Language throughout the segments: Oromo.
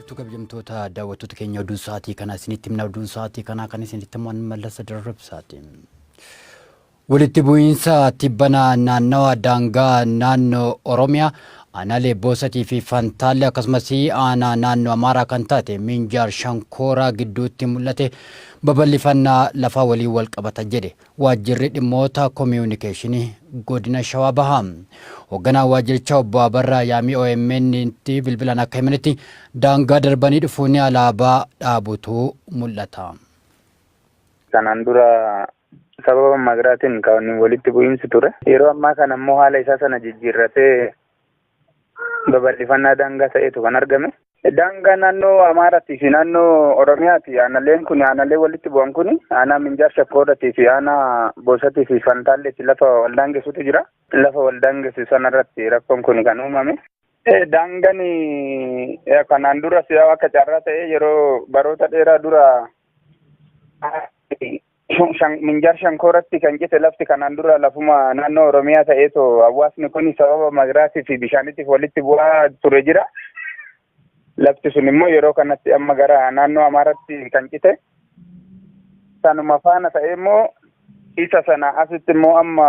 Jirtu kabajamtoota daawwattoota keenya oduu sa'aatii kana isinitti himna. Oduun sa'aatii kana kan isinitti himu Mallasa Darrabsaati. Walitti bu'iinsa tibbana naannawa daangaa naannoo Oromiyaa aanaalee Boosatii fi Fantaalee akkasumas aanaa naannoo Amaaraa kan taate Minjaar Shankooraa gidduutti mul'ate babal'ifannaa lafaa waliin wal qabata jedhe waajjirri dhimmoota koomiyuunikeeshinii godina Shawaa Bahaa. Hoogganaa waajjirichaa obbo Abarraa Yaamii OMN'tti bilbilaan akka himanitti daangaa darbanii dhufuun alaabaa dhaabutu mul'ata. Kanaan dura sababa magraatiin kan walitti bu'iinsi ture. Yeroo ammaa kana immoo haala isaa sana jijjiirratee babal'ifannaa daangaa ta'etu kan argame. Daangaa naannoo Amaaraatii fi naannoo Oromiyaati. Aanaaleen kun aanaalee walitti bu'an kun aanaa Minjaar Shankooratii fi aanaa Boosatii fi Fantaalleetti lafa waldaangessutu jira. Lafa waldaangessu sanarratti rakkoon kun kan uumame. Daangaan kanaan dura siyaa akka carraa ta'e yeroo baroota dheeraa dura Minjaar Shankooratti kan jette lafti kanaan dura lafuma naannoo Oromiyaa ta'eetoo hawaasni kun sababa magraatii fi bishaaniitiif walitti bu'aa ture jira. Lafti sun immoo yeroo kanatti amma gara naannoo Amaaraatti kan cite. Sanuma faana ta'e immoo isa sana asitti immoo amma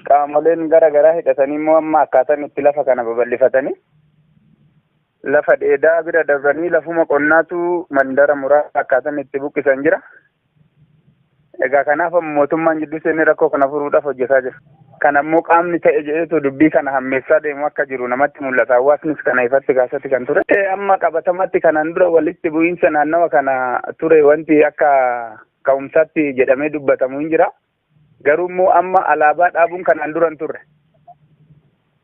qaamoleen gara garaa hidhatanii immoo amma akkaataan itti lafa kana babal'ifatanii lafa dheedaa bira darbanii lafuma qonnaatu mandara muraasa akkaataan itti buqqisan jira. Egaa kanaaf mootummaan jidduu seenii rakkoo kana furuudhaaf hojjetaa jira. Kana immoo qaamni ta'e jedheetu dubbii kana hammeessaa deemu akka jiru namatti mul'ata. Hawaasnis kana ifatti kaasatti kan ture. Amma qabatamatti kanaan dura walitti bu'iinsa naannawa kana ture wanti akka ka'umsaatti jedhamee dubbatamu hin jira. Garuu immoo amma alaabaa dhaabuun kanaan dura hin turre.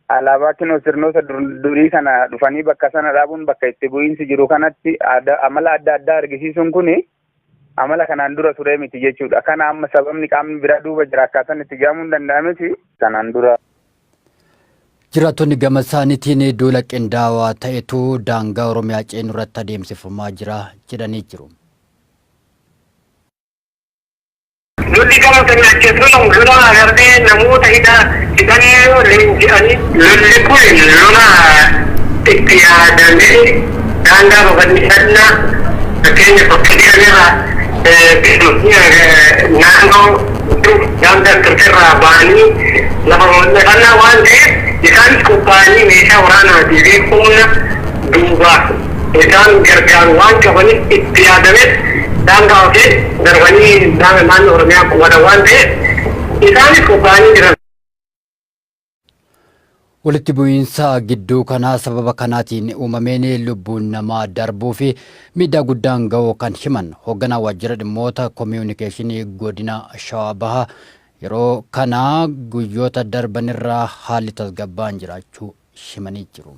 Alaabaa kinoo sirnoota durii kana dhufanii bakka sana dhaabuun bakka itti bu'iinsi jiru kanatti amala adda addaa argisiisuun kuni amala kanaan dura ture miti jechuudha. Kana amma sababni qaamni biraa duuba jira akkaataan itti gaamuun danda'ameti kanaan dura. Jiraattonni gama isaaniitiin duula qindaawaa ta'etu daangaa Oromiyaa ceenu irratti adeemsifamaa jira jedhanii jiru. Lolli gama sana ajjeesuun lola agartee namoota hidhanii leenji'anii lolli kun lola itti yaadamee daangaa babal'ifannaa fakkeenya bakka jiranirraa naannoo daangaa kirkirraa ba'anii lafa babal'ifannaa waan ta'eef isaanis qophaa'anii meeshaa waraanaatii fi humna duubaa isaan gargaaru waan qabaniif itti yaadameef daangaa ofii darbanii naannoo Oromiyaa qubata waan ta'eef isaanis qophaa'anii jiran. Walitti bu'iinsa gidduu kanaa sababa kanaatiin uumameen lubbuun namaa darbuu fi miidhaa guddaan ga'uu kan himan hoogganaa waajjira dhimmoota koomiyuunikeeshinii godina Shawaa Bahaa yeroo kana guyyoota darbanirraa haalli tasgabbaan jiraachuu himanii jiru.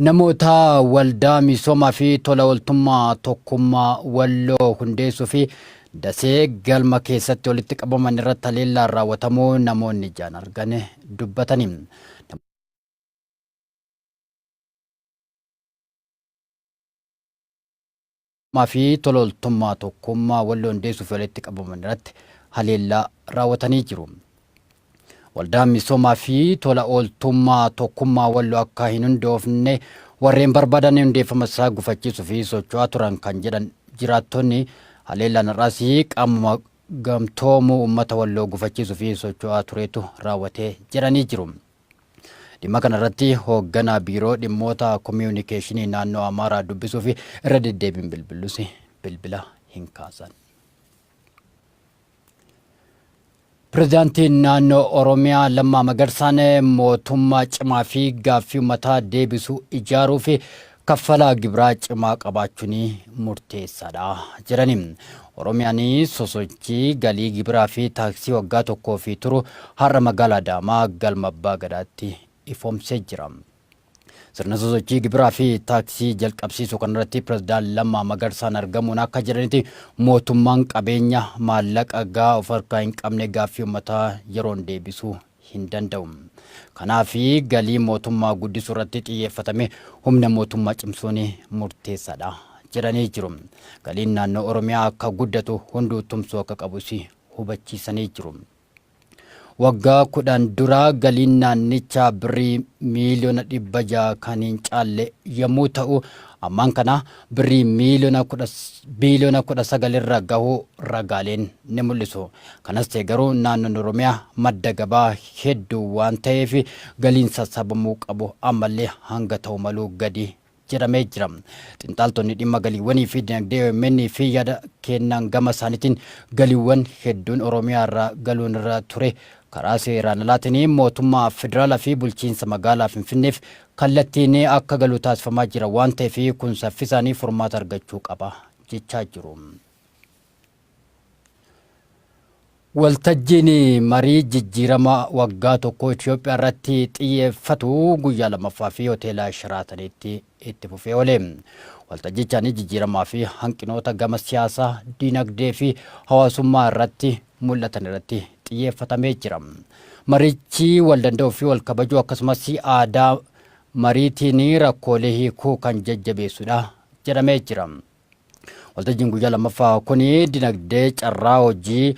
Namoota waldaa misoomaa fi tola ooltummaa tokkummaa Walloo hundeessuu fi dasee galma keessatti walitti qabaman irratti haleellaan raawwatamuu namoonni ijaan argan dubbatanii. Fi tola ooltummaa tokkummaa Walloo hundeessuuf walitti qabaman irratti haleellaa raawwatanii jiru. Waldaan misoomaa fi tola ooltummaa tokkummaa Walloo akka hin hundoofne warreen barbaadan hundeeffama isaa gufachiisuu fi socho'aa turan kan jedhan jiraattonni haleellaan irraasii qaama gamtoomuu uummata Walloo gufachiisuu fi socho'aa turetu raawwatee jedhanii jiru. Dhimma kanarratti hoogganaa biiroo dhimmoota koomiyuunikeeshinii naannoo Amaaraa dubbisuu fi irra deddeebiin bilbila hin kaasan. Pireezidaantiin naannoo Oromiyaa Lammaa Magarsaan mootummaa cimaa fi gaaffii uummataa deebisuu ijaaruu fi kaffalaa gibiraa cimaa qabaachuun murteessaadha jedhani. Oromiyaan sosochii galii gibiraa fi taaksii waggaa tokkoo fi turu har'a magaalaa Adaamaa galma Abbaa Gadaatti ifoomsee jira. Sirna sosochii gibiraa fi taaksii jalqabsiisuu kanarratti pireezidaant Lammaa Magarsaan argamuun akka jedhanitti mootummaan qabeenya maallaqa gahaa of harkaa hin qabne gaaffii uummataa yeroon deebisuu hin danda'u. Kanaaf galii mootummaa guddisuu irratti xiyyeeffatame humna mootummaa cimsuun murteessaadha jedhanii jiru. Galiin naannoo Oromiyaa akka guddatu hunduu tumsuu akka qabus hubachiisanii jiru. waggaa kudhan dura galiin naannichaa birrii miiliyoona 600 kan hin caalle yommuu ta'u ammaan kana birrii miiliyoona 19 irra gahuu ragaaleen ni mul'isu. Kanas ta'e garuu naannoon Oromiyaa madda gabaa hedduu waan ta'eef galiin sassabamuu qabu ammallee hanga ta'u malu gadi jedhamee jira. Xinxaaltonni dhimma galiiwwanii fi dinagdee OMN fi yaada kennan gama isaaniitiin galiiwwan hedduun Oromiyaa irraa galuun irra ture karaa seeraan alaatiin mootummaa federaalaa fi bulchiinsa magaalaa Finfinneef kallattiin akka galuu taasifamaa jira waan ta'eef kun saffisaan furmaata argachuu qaba jechaa jiru. Waltajjiin marii jijjiirama waggaa tokko Itoophiyaa irratti xiyyeeffatu guyyaa lamaffaa fi hoteela Shiraatanitti itti fufee oole. Waltajjichaan jijjiiramaa fi hanqinoota gama siyaasaa, dinagdee fi hawaasummaa irratti mul'atan irratti xiyyeeffatamee jira. Marichi wal danda'uu fi wal kabajuu akkasumas aadaa mariitiin rakkoolee hiikuu kan jajjabeessudha jedhamee jira. Waltajjiin guyyaa lamaffaa kun dinagdee carraa hojii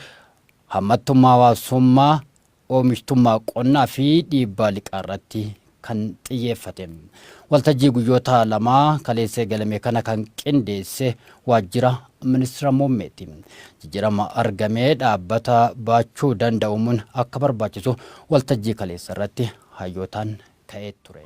hammattummaa hawaasummaa oomishtummaa qonnaa fi dhiibbaa liqaa irratti kan xiyyeeffate. Waltajjii guyyoota lamaa kaleessee galame kana kan qindeesse waajjira ministeera muummeeti. Jijjiirama argamee dhaabbata baachuu danda'uun akka barbaachisu waltajjii kaleessa irratti hayyootaan ka'ee ture.